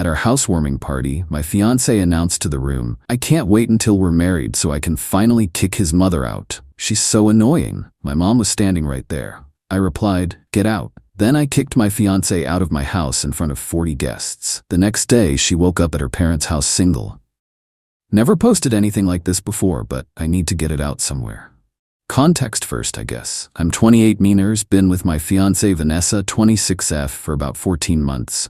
At our housewarming party, my fiancé announced to the room, "I can't wait until we're married so I can finally kick his mother out. She's so annoying." My mom was standing right there. I replied, "Get out." Then I kicked my fiancé out of my house in front of 40 guests. The next day, she woke up at her parents' house single. Never posted anything like this before, but I need to get it out somewhere. Context first, I guess. I'm 28 meaners, been with my fiancée Vanessa, 26F, for about 14 months.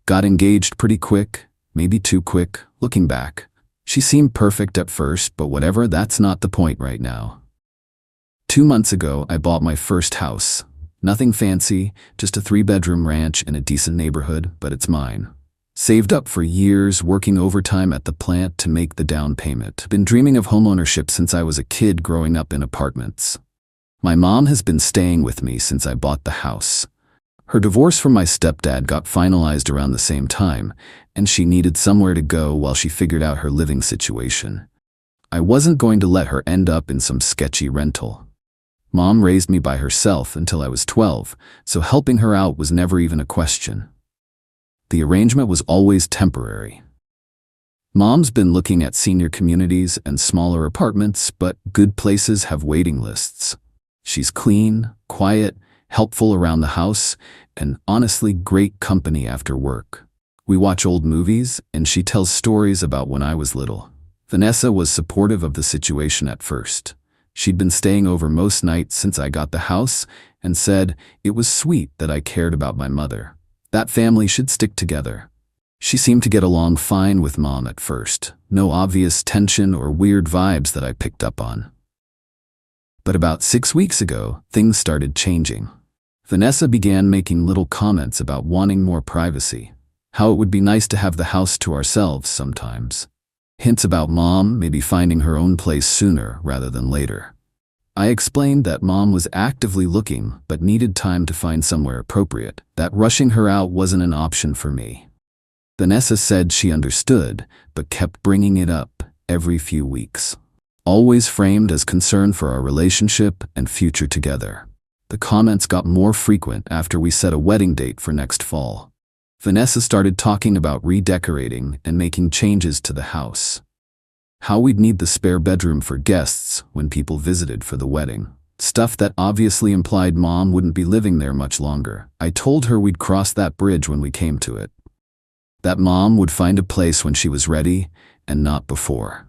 Got engaged pretty quick, maybe too quick, looking back. She seemed perfect at first, but whatever, that's not the point right now. 2 months ago, I bought my first house. Nothing fancy, just a 3-bedroom ranch in a decent neighborhood, but it's mine. Saved up for years, working overtime at the plant to make the down payment. Been dreaming of homeownership since I was a kid growing up in apartments. My mom has been staying with me since I bought the house. Her divorce from my stepdad got finalized around the same time, and she needed somewhere to go while she figured out her living situation. I wasn't going to let her end up in some sketchy rental. Mom raised me by herself until I was 12, so helping her out was never even a question. The arrangement was always temporary. Mom's been looking at senior communities and smaller apartments, but good places have waiting lists. She's clean, quiet, helpful around the house, and honestly great company after work. We watch old movies, and she tells stories about when I was little. Vanessa was supportive of the situation at first. She'd been staying over most nights since I got the house and said it was sweet that I cared about my mother. That family should stick together. She seemed to get along fine with Mom at first. No obvious tension or weird vibes that I picked up on. But about 6 weeks ago, things started changing. Vanessa began making little comments about wanting more privacy, how it would be nice to have the house to ourselves sometimes. Hints about Mom maybe finding her own place sooner rather than later. I explained that Mom was actively looking but needed time to find somewhere appropriate, that rushing her out wasn't an option for me. Vanessa said she understood, but kept bringing it up every few weeks. Always framed as concern for our relationship and future together. The comments got more frequent after we set a wedding date for next fall. Vanessa started talking about redecorating and making changes to the house. How we'd need the spare bedroom for guests when people visited for the wedding. Stuff that obviously implied Mom wouldn't be living there much longer. I told her we'd cross that bridge when we came to it. That Mom would find a place when she was ready, and not before.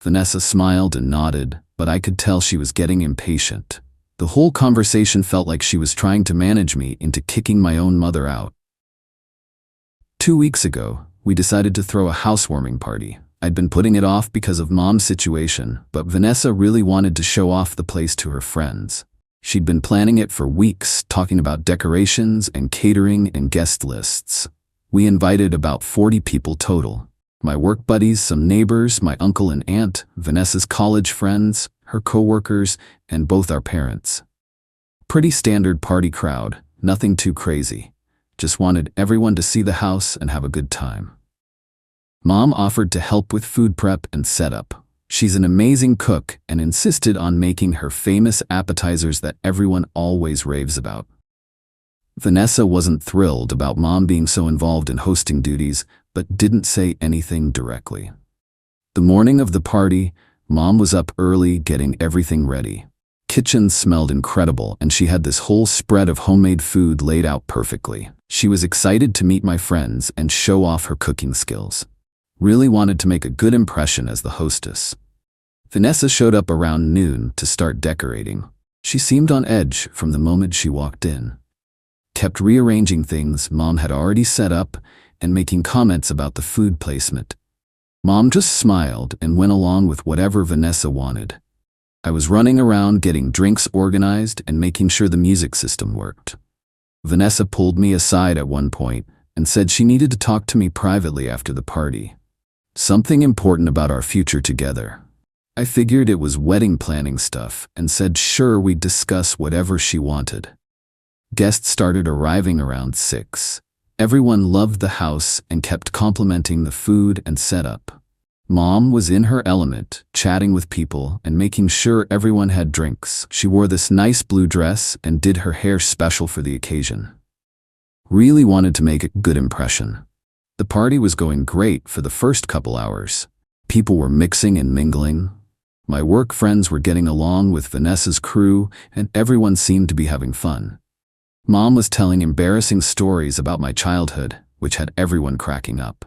Vanessa smiled and nodded, but I could tell she was getting impatient. The whole conversation felt like she was trying to manage me into kicking my own mother out. 2 weeks ago, we decided to throw a housewarming party. I'd been putting it off because of Mom's situation, but Vanessa really wanted to show off the place to her friends. She'd been planning it for weeks, talking about decorations and catering and guest lists. We invited about 40 people total. My work buddies, some neighbors, my uncle and aunt, Vanessa's college friends, her coworkers, and both our parents. Pretty standard party crowd, nothing too crazy. Just wanted everyone to see the house and have a good time. Mom offered to help with food prep and setup. She's an amazing cook and insisted on making her famous appetizers that everyone always raves about. Vanessa wasn't thrilled about Mom being so involved in hosting duties, but didn't say anything directly. The morning of the party, Mom was up early getting everything ready. Kitchen smelled incredible, and she had this whole spread of homemade food laid out perfectly. She was excited to meet my friends and show off her cooking skills. Really wanted to make a good impression as the hostess. Vanessa showed up around noon to start decorating. She seemed on edge from the moment she walked in. Kept rearranging things Mom had already set up and making comments about the food placement. Mom just smiled and went along with whatever Vanessa wanted. I was running around getting drinks organized and making sure the music system worked. Vanessa pulled me aside at one point and said she needed to talk to me privately after the party. Something important about our future together. I figured it was wedding planning stuff and said sure we'd discuss whatever she wanted. Guests started arriving around 6. Everyone loved the house and kept complimenting the food and setup. Mom was in her element, chatting with people and making sure everyone had drinks. She wore this nice blue dress and did her hair special for the occasion. Really wanted to make a good impression. The party was going great for the first couple hours. People were mixing and mingling. My work friends were getting along with Vanessa's crew, and everyone seemed to be having fun. Mom was telling embarrassing stories about my childhood, which had everyone cracking up.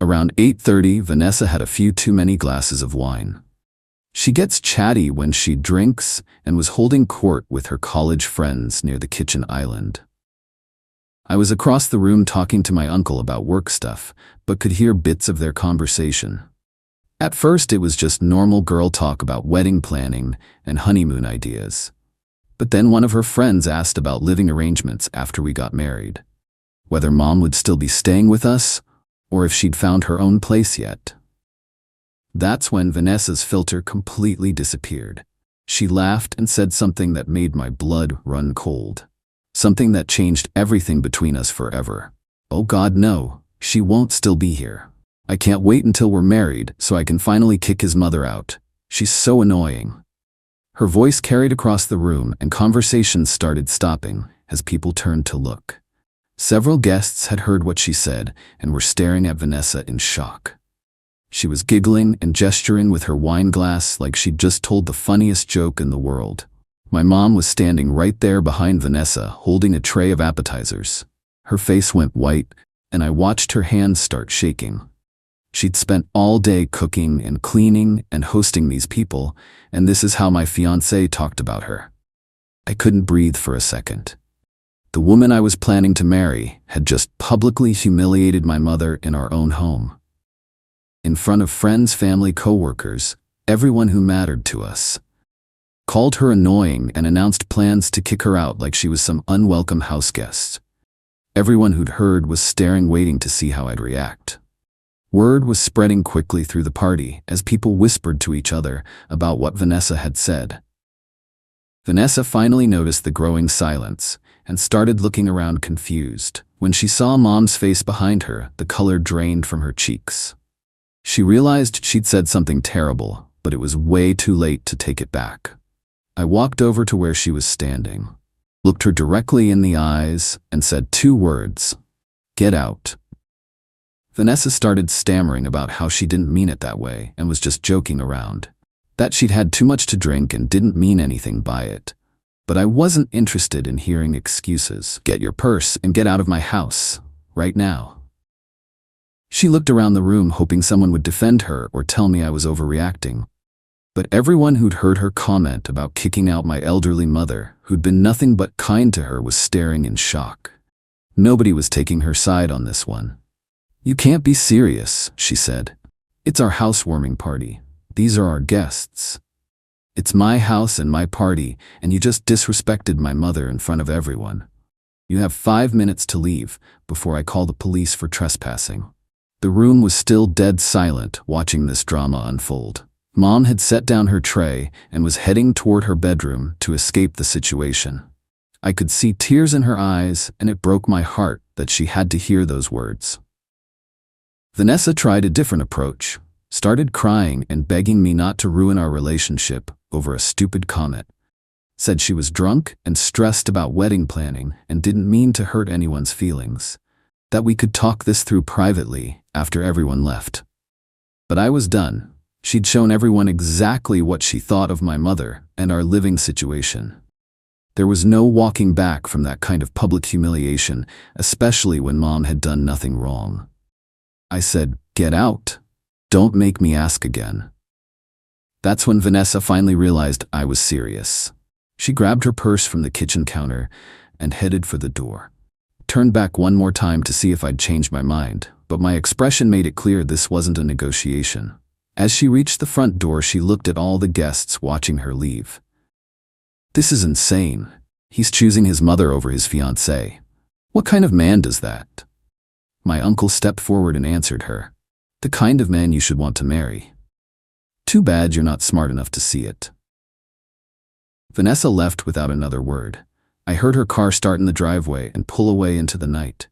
Around 8:30, Vanessa had a few too many glasses of wine. She gets chatty when she drinks and was holding court with her college friends near the kitchen island. I was across the room talking to my uncle about work stuff, but could hear bits of their conversation. At first, it was just normal girl talk about wedding planning and honeymoon ideas. But then one of her friends asked about living arrangements after we got married. Whether Mom would still be staying with us, or if she'd found her own place yet. That's when Vanessa's filter completely disappeared. She laughed and said something that made my blood run cold. Something that changed everything between us forever. Oh God, no, she won't still be here. I can't wait until we're married so I can finally kick his mother out. She's so annoying. Her voice carried across the room and conversations started stopping as people turned to look. Several guests had heard what she said and were staring at Vanessa in shock. She was giggling and gesturing with her wine glass like she'd just told the funniest joke in the world. My mom was standing right there behind Vanessa, holding a tray of appetizers. Her face went white, and I watched her hands start shaking. She'd spent all day cooking and cleaning and hosting these people, and this is how my fiancé talked about her. I couldn't breathe for a second. The woman I was planning to marry had just publicly humiliated my mother in our own home. In front of friends, family, coworkers, everyone who mattered to us. Called her annoying and announced plans to kick her out like she was some unwelcome house guest. Everyone who'd heard was staring, waiting to see how I'd react. Word was spreading quickly through the party as people whispered to each other about what Vanessa had said. Vanessa finally noticed the growing silence and started looking around confused. When she saw Mom's face behind her, the color drained from her cheeks. She realized she'd said something terrible, but it was way too late to take it back. I walked over to where she was standing, looked her directly in the eyes, and said 2 words: "Get out." Vanessa started stammering about how she didn't mean it that way and was just joking around. That she'd had too much to drink and didn't mean anything by it. But I wasn't interested in hearing excuses. "Get your purse and get out of my house, right now." She looked around the room hoping someone would defend her or tell me I was overreacting. But everyone who'd heard her comment about kicking out my elderly mother, who'd been nothing but kind to her, was staring in shock. Nobody was taking her side on this one. "You can't be serious," she said. "It's our housewarming party. These are our guests. It's my house and my party, and you just disrespected my mother in front of everyone. You have 5 minutes to leave before I call the police for trespassing." The room was still dead silent, watching this drama unfold. Mom had set down her tray and was heading toward her bedroom to escape the situation. I could see tears in her eyes, and it broke my heart that she had to hear those words. Vanessa tried a different approach, started crying and begging me not to ruin our relationship over a stupid comment. Said she was drunk and stressed about wedding planning and didn't mean to hurt anyone's feelings. That we could talk this through privately after everyone left. But I was done. She'd shown everyone exactly what she thought of my mother and our living situation. There was no walking back from that kind of public humiliation, especially when Mom had done nothing wrong. I said, "Get out. Don't make me ask again." That's when Vanessa finally realized I was serious. She grabbed her purse from the kitchen counter and headed for the door. Turned back one more time to see if I'd changed my mind, but my expression made it clear this wasn't a negotiation. As she reached the front door, she looked at all the guests watching her leave. "This is insane. He's choosing his mother over his fiancée. What kind of man does that?" My uncle stepped forward and answered her. "The kind of man you should want to marry. Too bad you're not smart enough to see it." Vanessa left without another word. I heard her car start in the driveway and pull away into the night.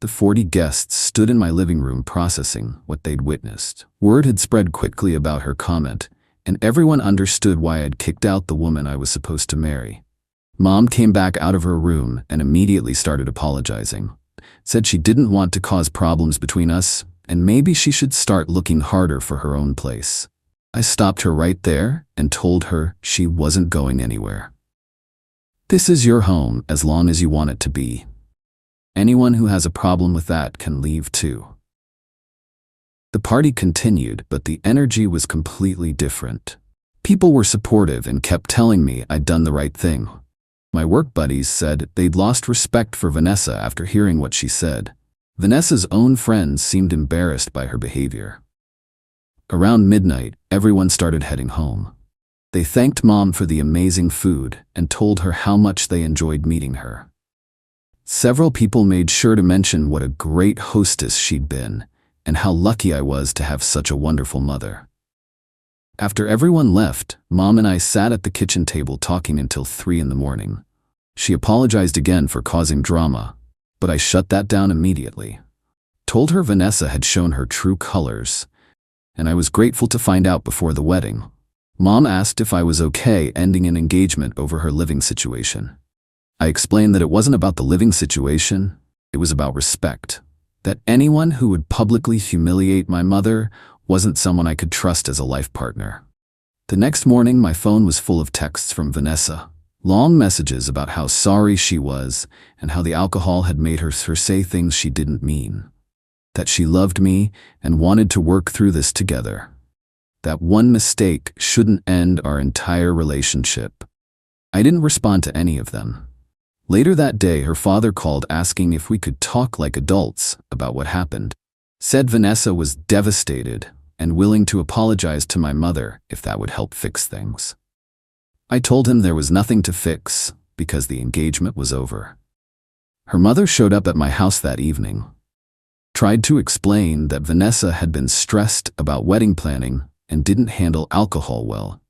The 40 guests stood in my living room processing what they'd witnessed. Word had spread quickly about her comment, and everyone understood why I'd kicked out the woman I was supposed to marry. Mom came back out of her room and immediately started apologizing. said she didn't want to cause problems between us, and maybe she should start looking harder for her own place. I stopped her right there and told her she wasn't going anywhere. This is your home as long as you want it to be. Anyone who has a problem with that can leave too. The party continued, but the energy was completely different. People were supportive and kept telling me I'd done the right thing. My work buddies said they'd lost respect for Vanessa after hearing what she said. Vanessa's own friends seemed embarrassed by her behavior. Around midnight, everyone started heading home. They thanked Mom for the amazing food and told her how much they enjoyed meeting her. Several people made sure to mention what a great hostess she'd been and how lucky I was to have such a wonderful mother. After everyone left, Mom and I sat at the kitchen table talking until 3 a.m. She apologized again for causing drama, but I shut that down immediately. Told her Vanessa had shown her true colors, and I was grateful to find out before the wedding. Mom asked if I was okay ending an engagement over her living situation. I explained that it wasn't about the living situation, it was about respect. That anyone who would publicly humiliate my mother wasn't someone I could trust as a life partner. The next morning, my phone was full of texts from Vanessa. Long messages about how sorry she was and how the alcohol had made her say things she didn't mean. That she loved me and wanted to work through this together. That one mistake shouldn't end our entire relationship. I didn't respond to any of them. Later that day, her father called asking if we could talk like adults about what happened. Said Vanessa was devastated and willing to apologize to my mother if that would help fix things. I told him there was nothing to fix because the engagement was over. Her mother showed up at my house that evening. Tried to explain that Vanessa had been stressed about wedding planning and didn't handle alcohol well.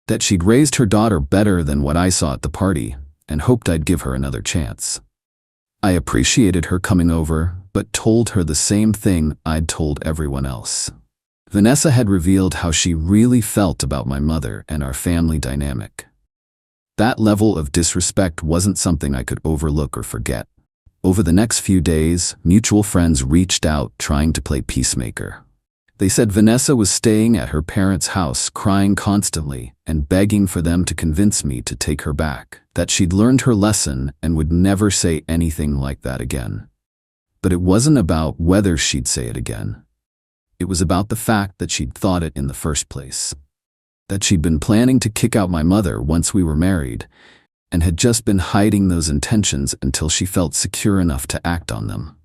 That she'd raised her daughter better than what I saw at the party and hoped I'd give her another chance. I appreciated her coming over, but told her the same thing I'd told everyone else. Vanessa had revealed how she really felt about my mother and our family dynamic. That level of disrespect wasn't something I could overlook or forget. Over the next few days, mutual friends reached out trying to play peacemaker. They said Vanessa was staying at her parents' house crying constantly and begging for them to convince me to take her back, that she'd learned her lesson and would never say anything like that again. But it wasn't about whether she'd say it again. It was about the fact that she'd thought it in the first place. That she'd been planning to kick out my mother once we were married and had just been hiding those intentions until she felt secure enough to act on them.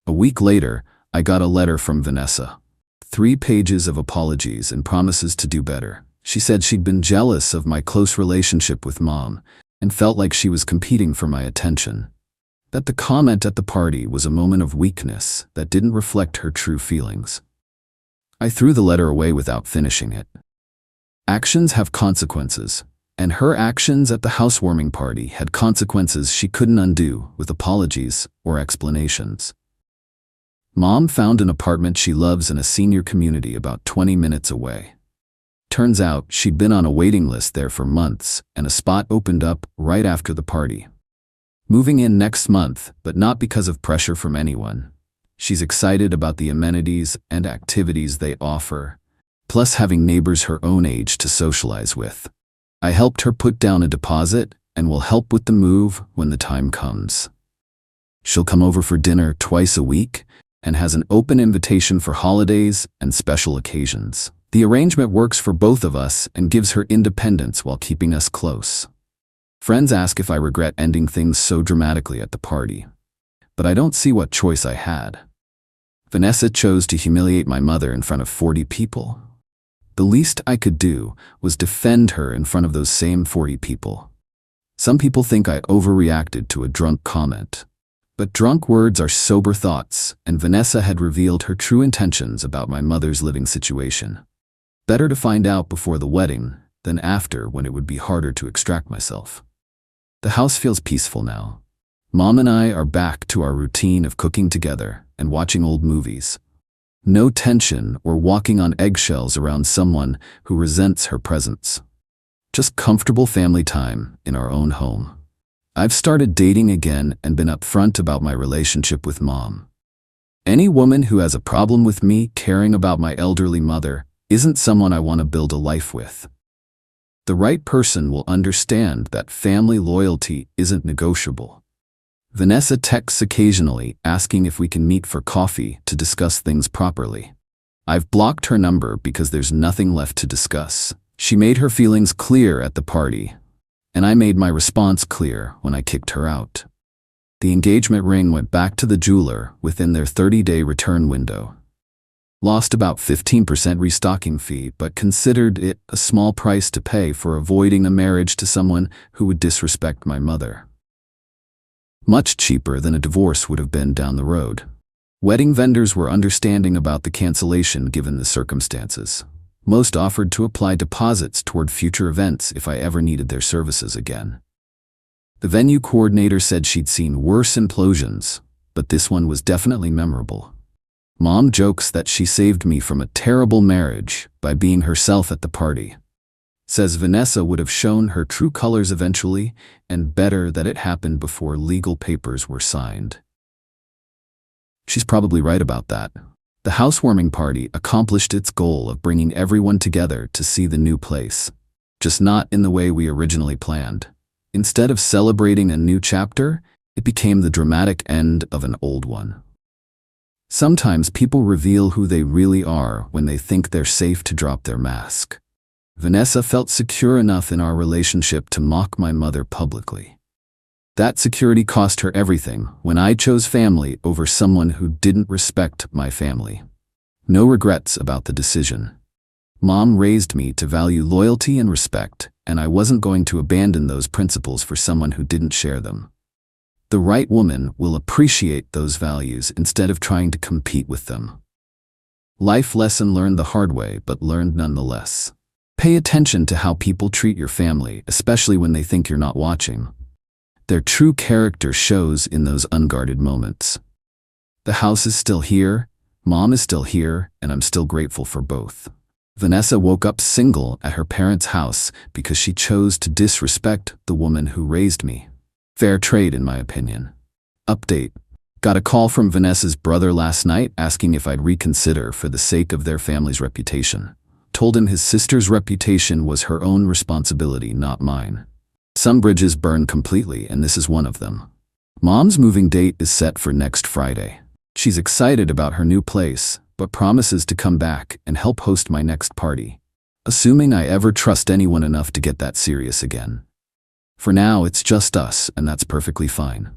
A week later, I got a letter from Vanessa. 3 pages of apologies and promises to do better. She said she'd been jealous of my close relationship with Mom and felt like she was competing for my attention. That the comment at the party was a moment of weakness that didn't reflect her true feelings. I threw the letter away without finishing it. Actions have consequences, and her actions at the housewarming party had consequences she couldn't undo with apologies or explanations. Mom found an apartment she loves in a senior community about 20 minutes away. Turns out she'd been on a waiting list there for months, and a spot opened up right after the party. Moving in next month, but not because of pressure from anyone. She's excited about the amenities and activities they offer, plus having neighbors her own age to socialize with. I helped her put down a deposit and will help with the move when the time comes. She'll come over for dinner twice a week and has an open invitation for holidays and special occasions. The arrangement works for both of us and gives her independence while keeping us close. Friends ask if I regret ending things so dramatically at the party, but I don't see what choice I had. Vanessa chose to humiliate my mother in front of 40 people. The least I could do was defend her in front of those same 40 people. Some people think I overreacted to a drunk comment. But drunk words are sober thoughts, and Vanessa had revealed her true intentions about my mother's living situation. Better to find out before the wedding than after, when it would be harder to extract myself. The house feels peaceful now. Mom and I are back to our routine of cooking together and watching old movies. No tension or walking on eggshells around someone who resents her presence. Just comfortable family time in our own home. I've started dating again and been upfront about my relationship with Mom. Any woman who has a problem with me caring about my elderly mother isn't someone I want to build a life with. The right person will understand that family loyalty isn't negotiable. Vanessa texts occasionally asking if we can meet for coffee to discuss things properly. I've blocked her number because there's nothing left to discuss. She made her feelings clear at the party, and I made my response clear when I kicked her out. The engagement ring went back to the jeweler within their 30-day return window. Lost about 15% restocking fee, but considered it a small price to pay for avoiding a marriage to someone who would disrespect my mother. Much cheaper than a divorce would have been down the road. Wedding vendors were understanding about the cancellation given the circumstances. Most offered to apply deposits toward future events if I ever needed their services again. The venue coordinator said she'd seen worse implosions, but this one was definitely memorable. Mom jokes that she saved me from a terrible marriage by being herself at the party. Says Vanessa would have shown her true colors eventually, and better that it happened before legal papers were signed. She's probably right about that. The housewarming party accomplished its goal of bringing everyone together to see the new place, just not in the way we originally planned. Instead of celebrating a new chapter, it became the dramatic end of an old one. Sometimes people reveal who they really are when they think they're safe to drop their mask. Vanessa felt secure enough in our relationship to mock my mother publicly. That security cost her everything when I chose family over someone who didn't respect my family. No regrets about the decision. Mom raised me to value loyalty and respect, and I wasn't going to abandon those principles for someone who didn't share them. The right woman will appreciate those values instead of trying to compete with them. Life lesson learned the hard way, but learned nonetheless. Pay attention to how people treat your family, especially when they think you're not watching. Their true character shows in those unguarded moments. The house is still here, Mom is still here, and I'm still grateful for both. Vanessa woke up single at her parents' house because she chose to disrespect the woman who raised me. Fair trade, in my opinion. Update. Got a call from Vanessa's brother last night asking if I'd reconsider for the sake of their family's reputation. Told him his sister's reputation was her own responsibility, not mine. Some bridges burn completely, and this is one of them. Mom's moving date is set for next Friday. She's excited about her new place, but promises to come back and help host my next party, assuming I ever trust anyone enough to get that serious again. For now, it's just us, and that's perfectly fine.